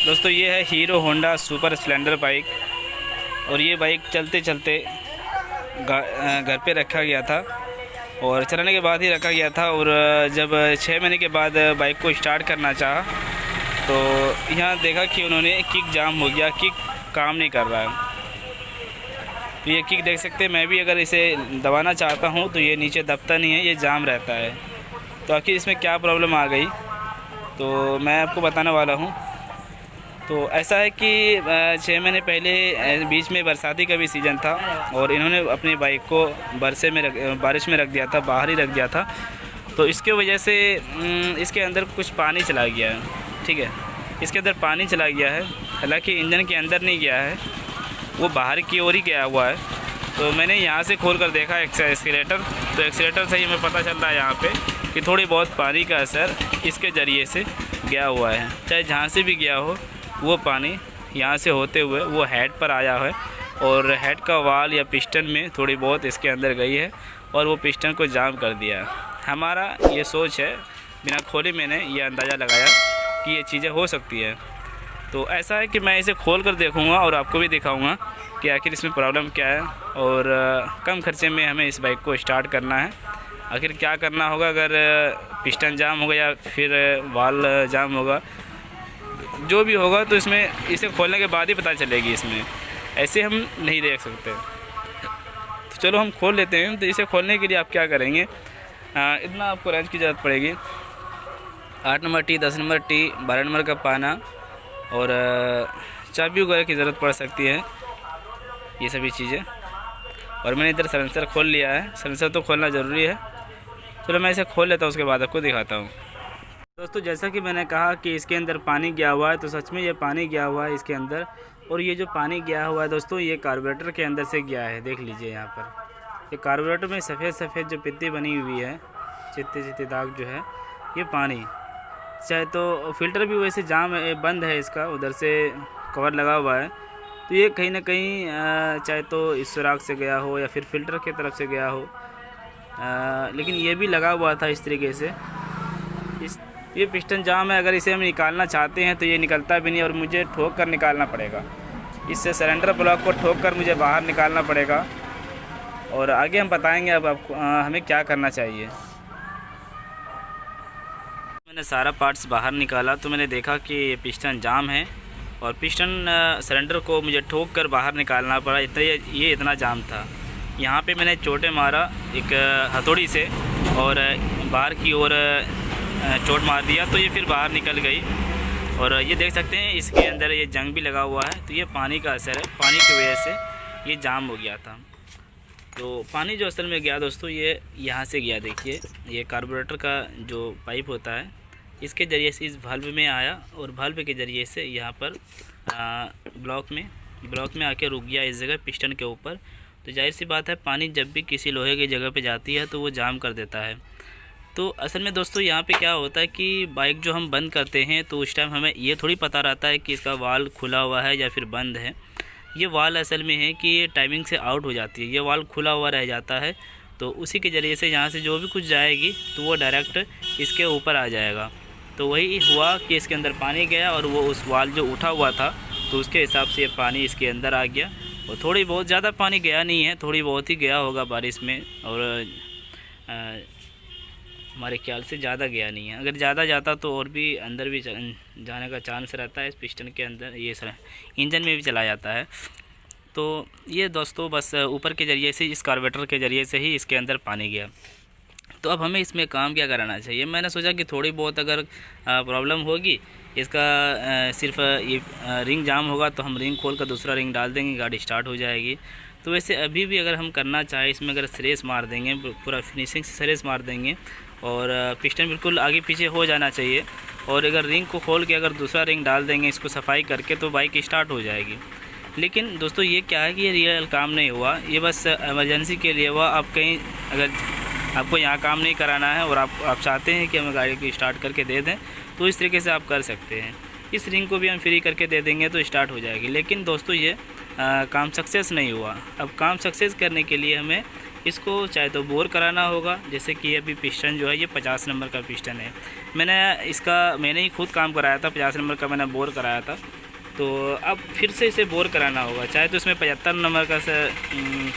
दोस्तों ये है hero Honda super Splendor bike. और ये बाइक चलते चलते घर पे रखा गया था और चलाने के बाद ही रखा गया था। और जब 6 महीने के बाद बाइक को स्टार्ट करना चाहा तो यहाँ देखा कि उन्होंने किक जाम हो गया, किक काम नहीं कर रहा है। तो ये किक देख सकते हैं, मैं भी अगर इसे दबाना चाहता हूँ तो ये नीचे दबता नहीं है, ये जाम रहता है। तो आखिर इसमें क्या प्रॉब्लम आ गई तो मैं आपको बताने वाला हूँ। तो ऐसा है कि 6 महीने पहले बीच में बरसाती का भी सीज़न था और इन्होंने अपनी बाइक को बारिश में रख दिया था, बाहर ही रख दिया था। तो इसके वजह से इसके अंदर कुछ पानी चला गया है, ठीक है, इसके अंदर पानी चला गया है। हालांकि इंजन के अंदर नहीं गया है, वो बाहर की ओर ही गया हुआ है। तो मैंने यहाँ से खोल कर देखा एक्सीलेटर, तो एक्सीलेटर से ही हमें पता चल रहा है यहाँ पे कि थोड़ी बहुत पानी का असर इसके ज़रिए से गया हुआ है। चाहे जहाँ से भी गया हो वो पानी यहाँ से होते हुए वो हेड पर आया है और हेड का वाल या पिस्टन में थोड़ी बहुत इसके अंदर गई है और वो पिस्टन को जाम कर दिया। हमारा ये सोच है, बिना खोले मैंने ये अंदाज़ा लगाया कि ये चीज़ें हो सकती है। तो ऐसा है कि मैं इसे खोल कर देखूँगा और आपको भी दिखाऊँगा कि आखिर इसमें प्रॉब्लम क्या है और कम खर्चे में हमें इस बाइक को स्टार्ट करना है। आखिर क्या करना होगा अगर पिस्टन जाम होगा या फिर वाल जाम होगा, जो भी होगा तो इसमें इसे खोलने के बाद ही पता चलेगी। इसमें ऐसे हम नहीं देख सकते। तो चलो हम खोल लेते हैं। तो इसे खोलने के लिए आप क्या करेंगे, इतना आपको रेंज की ज़रूरत पड़ेगी। 8 number T, 10 number T, 12 number का पाना और चाबी वगैरह की ज़रूरत पड़ सकती है, ये सभी चीज़ें। और मैंने इधर सलेंसर खोल लिया है, सलेंसर तो खोलना ज़रूरी है। चलो मैं इसे खोल लेता हूँ, उसके बाद आपको दिखाता हूँ। दोस्तों जैसा कि मैंने कहा कि इसके अंदर पानी गया हुआ है, तो सच में ये पानी गया हुआ है इसके अंदर। और ये जो पानी गया हुआ है दोस्तों, ये कार्बोरेटर के अंदर से गया है। देख लीजिए यहाँ पर ये कार्बोरेटर में सफ़ेद सफ़ेद जो पित्ती बनी हुई है, चित्ते चित्ते दाग जो है, ये पानी। चाहे तो फ़िल्टर भी वैसे जाम है, बंद है इसका, उधर से कवर लगा हुआ है। तो ये कहीं ना कहीं चाहे तो इस सुराख से गया हो या फिर फ़िल्टर की तरफ से गया हो, लेकिन ये भी लगा हुआ था इस तरीके से। ये पिस्टन जाम है, अगर इसे हम निकालना चाहते हैं तो ये निकलता भी नहीं और मुझे ठोक कर निकालना पड़ेगा। इससे सिलेंडर ब्लॉक को ठोक कर मुझे बाहर निकालना पड़ेगा और आगे हम बताएंगे अब आपको हमें क्या करना चाहिए। मैंने सारा पार्ट्स बाहर निकाला तो मैंने देखा कि ये पिस्टन जाम है और पिस्टन सिलेंडर को मुझे ठोक कर बाहर निकालना पड़ा। ये इतना जाम था। यहाँ पे मैंने चोटें मारा एक हथौड़ी से और बाहर की ओर चोट मार दिया, तो ये फिर बाहर निकल गई। और ये देख सकते हैं इसके अंदर ये जंग भी लगा हुआ है। तो ये पानी का असर है, पानी की वजह से ये जाम हो गया था। तो पानी जो असल में गया दोस्तों, ये यहाँ से गया। देखिए ये कार्बोरेटर का जो पाइप होता है, इसके ज़रिए से इस वाल्व में आया और वाल्व के ज़रिए से यहाँ पर ब्लॉक में आके रुक गया इस जगह पिस्टन के ऊपर। तो जाहिर सी बात है, पानी जब भी किसी लोहे की जगह पे जाती है तो वो जाम कर देता है। तो असल में दोस्तों यहाँ पे क्या होता है कि बाइक जो हम बंद करते हैं तो उस टाइम हमें ये थोड़ी पता रहता है कि इसका वाल्व खुला हुआ है या फिर बंद है। ये वाल्व असल में है कि ये टाइमिंग से आउट हो जाती है, ये वाल्व खुला हुआ रह जाता है। तो उसी के ज़रिए से यहाँ से जो भी कुछ जाएगी तो वो डायरेक्ट इसके ऊपर आ जाएगा। तो वही हुआ कि इसके अंदर पानी गया और वो उस वाल्व जो उठा हुआ था तो उसके हिसाब से ये पानी इसके अंदर आ गया। और थोड़ी बहुत ज़्यादा पानी गया नहीं है, थोड़ी बहुत ही गया होगा बारिश में, और हमारे ख्याल से ज़्यादा गया नहीं है। अगर ज़्यादा जाता तो और भी अंदर भी जाने का चांस रहता है। इस पिस्टन के अंदर ये इंजन में भी चला जाता है। तो ये दोस्तों बस ऊपर के ज़रिए से, इस कार्बोरेटर के ज़रिए से ही इसके अंदर पानी गया। तो अब हमें इसमें काम क्या कराना चाहिए। मैंने सोचा कि थोड़ी बहुत अगर प्रॉब्लम होगी, इसका सिर्फ ये रिंग जाम होगा तो हम रिंग खोल कर दूसरा रिंग डाल देंगे, गाड़ी स्टार्ट हो जाएगी। तो वैसे अभी भी अगर हम करना चाहें, इसमें अगर सरेस मार देंगे, पूरा फिनिशिंग से सरेस मार देंगे और पिस्टन बिल्कुल आगे पीछे हो जाना चाहिए, और अगर रिंग को खोल के अगर दूसरा रिंग डाल देंगे इसको सफाई करके, तो बाइक स्टार्ट हो जाएगी। लेकिन दोस्तों ये क्या है कि ये रियल काम नहीं हुआ, ये बस इमरजेंसी के लिए हुआ। आप कहीं अगर आपको यहाँ काम नहीं कराना है और आप चाहते हैं कि हमें गाड़ी को स्टार्ट करके दे दें, तो इस तरीके से आप कर सकते हैं। इस रिंग को भी हम फ्री करके दे देंगे तो स्टार्ट हो जाएगी। लेकिन दोस्तों ये काम सक्सेस नहीं हुआ। अब काम सक्सेस करने के लिए हमें इसको चाहे तो बोर कराना होगा, जैसे कि अभी पिस्टन जो है ये 50 नंबर का पिस्टन है। मैंने ही खुद काम कराया था, 50 नंबर का मैंने बोर कराया था। तो अब फिर से इसे बोर कराना होगा, चाहे तो इसमें 75 नंबर का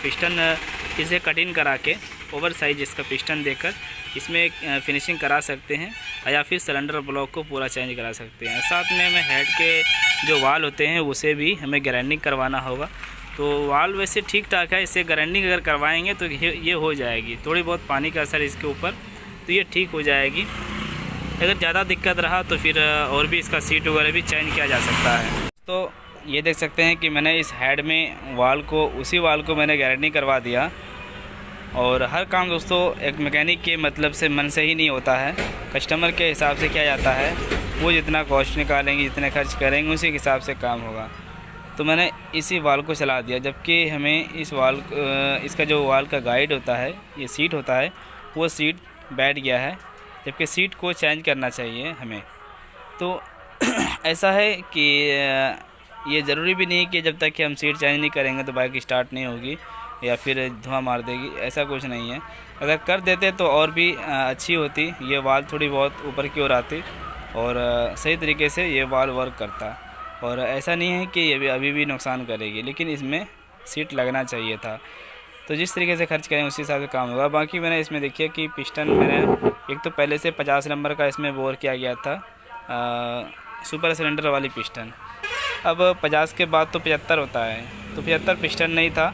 पिस्टन इसे कटिंग करा के ओवर साइज इसका पिस्टन देकर इसमें फिनिशिंग करा सकते हैं, या फिर सिलेंडर ब्लॉक को पूरा चेंज करा सकते हैं। साथ में हमें हेड के जो वाल होते हैं उसे भी हमें ग्राइंडिंग करवाना होगा। तो वाल वैसे ठीक ठाक है, इसे ग्राइंडिंग अगर करवाएंगे तो ये हो जाएगी। थोड़ी बहुत पानी का असर इसके ऊपर, तो ये ठीक हो जाएगी। अगर ज़्यादा दिक्कत रहा तो फिर और भी इसका सीट वगैरह भी चेंज किया जा सकता है। तो ये देख सकते हैं कि मैंने इस हेड में उसी वाल को मैंने गारंटी करवा दिया। और हर काम दोस्तों एक मैकेनिक के मतलब से मन से ही नहीं होता है, कस्टमर के हिसाब से किया जाता है। वो जितना कॉस्ट निकालेंगे, जितने खर्च करेंगे, उसी के हिसाब से काम होगा। तो मैंने इसी वाल को चला दिया, जबकि हमें इसका जो वाल का गाइड होता है, ये सीट होता है, वो सीट बैठ गया है, जबकि सीट को चेंज करना चाहिए हमें। तो ऐसा है कि ये ज़रूरी भी नहीं कि जब तक कि हम सीट चेंज नहीं करेंगे तो बाइक स्टार्ट नहीं होगी या फिर धुआं मार देगी, ऐसा कुछ नहीं है। अगर कर देते तो और भी अच्छी होती, ये वाल थोड़ी बहुत ऊपर की ओर आती और सही तरीके से ये वाल वर्क करता। और ऐसा नहीं है कि ये अभी भी नुकसान करेगी, लेकिन इसमें सीट लगना चाहिए था। तो जिस तरीके से खर्च करें उसी हिसाब से काम होगा। बाकी मैंने इसमें देखिए कि पिस्टन मैंने एक तो पहले से 50 नंबर का इसमें बोर किया गया था, सुपर सिलेंडर वाली पिस्टन। अब 50 के बाद तो 75 होता है, तो 75 पिस्टन नहीं था,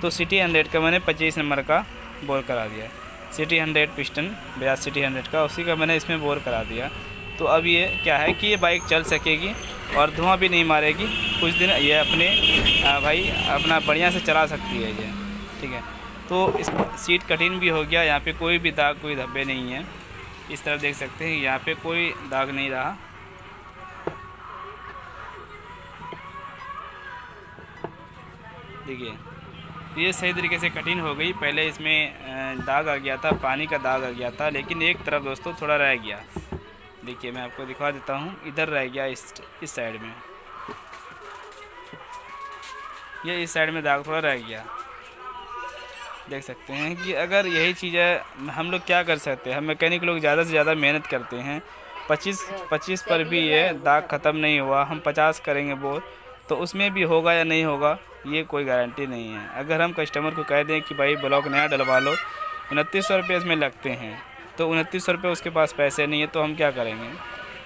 तो सिटी 100 का मैंने 25 नंबर का बोर करा दिया। सिटी 100 पिस्टन, बजाज सिटी 100 का, उसी का मैंने इसमें बोर करा दिया। तो अब ये क्या है कि ये बाइक चल सकेगी और धुआं भी नहीं मारेगी। कुछ दिन ये अपने अपना बढ़िया से चला सकती है ये, ठीक है। तो इस सीट कटिंग भी हो गया, यहाँ पे कोई भी दाग, कोई धब्बे नहीं है। इस तरफ देख सकते हैं, यहाँ पे कोई दाग नहीं रहा। देखिए ये सही तरीके से कटिंग हो गई। पहले इसमें दाग आ गया था, पानी का दाग आ गया था, लेकिन एक तरफ दोस्तों थोड़ा रह गया। देखिए मैं आपको दिखा देता हूँ, इधर रह गया इस साइड में, ये इस साइड में दाग थोड़ा रह गया। देख सकते हैं कि अगर यही चीज़ है, हम लोग क्या कर सकते हैं, हम मैकेनिक लोग ज़्यादा से ज़्यादा मेहनत करते हैं। 25 पर भी ये दाग ख़त्म नहीं हुआ, हम 50 करेंगे बोर, तो उसमें भी होगा या नहीं होगा ये कोई गारंटी नहीं है। अगर हम कस्टमर को कह दें कि भाई ब्लॉक नया डलवा लो, 2900 रुपये इसमें लगते हैं, तो 2900 रुपये उसके पास पैसे नहीं है, तो हम क्या करेंगे।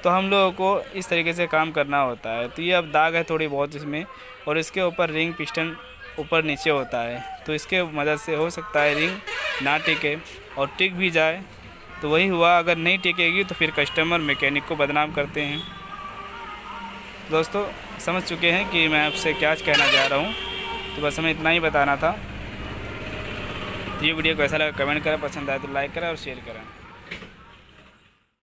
तो हम लोगों को इस तरीके से काम करना होता है। तो ये अब दाग है थोड़ी बहुत इसमें, और इसके ऊपर रिंग पिस्टन ऊपर नीचे होता है, तो इसके मदद से हो सकता है रिंग ना टिके, और टिक भी जाए तो वही हुआ। अगर नहीं टिकेगी तो फिर कस्टमर मैकेनिक को बदनाम करते हैं। दोस्तों समझ चुके हैं कि मैं आपसे क्या कहना चाह रहा हूँ, तो बस हमें इतना ही बताना था। तो ये वीडियो कैसा लगा कमेंट करें, पसंद आए तो लाइक करें और शेयर करें।